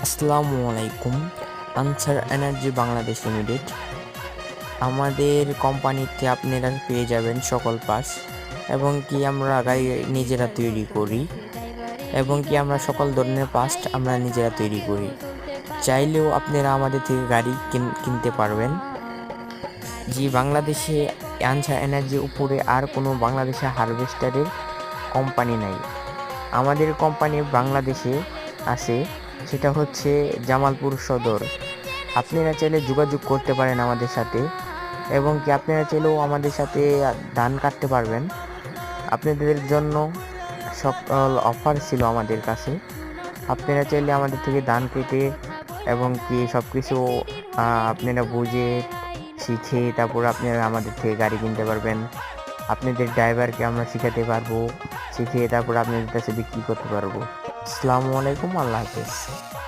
আসসালামু আলাইকুম। Answer energy Bangladesh limited, আমাদের কোম্পানিতে আপনারা পেয়ে যাবেন সকল পার্টস, এবং কি আমরা গাড়ি নিজেরা তৈরি করি, এবং কি আমরা সকল ধরনের পার্টস আমরা নিজেরা তৈরি করি। চাইলেও আপনারা আমাদের থেকে গাড়ি কিনতে পারবেন। জি, বাংলাদেশে আনসার এনার্জির উপরে আর কোনো বাংলাদেশে হারভেস্টারের কোম্পানি নাই। আমাদের কোম্পানি বাংলাদেশে আছে, সেটা হচ্ছে জামালপুর সদর। আপনারা চাইলে যোগাযোগ করতে পারেন আমাদের সাথে, এবং কি আপনারা চাইলেও আমাদের সাথে ধান কাটতে পারবেন। আপনাদের জন্য সকল অফার ছিল আমাদের কাছে। আপনারা চাইলে আমাদের থেকে ধান কেটে এবং কি সব কিছু আপনারা বুঝে শিখে তারপর আপনারা আমাদের থেকে গাড়ি কিনতে পারবেন। আপনাদের ড্রাইভারকে আমরা শিখাতে পারবো, শিখিয়ে তারপর আপনাদের কাছে বিক্রি করতে পারবো। আসসালামু আলাইকুম, আল্লাহ হাফেজ।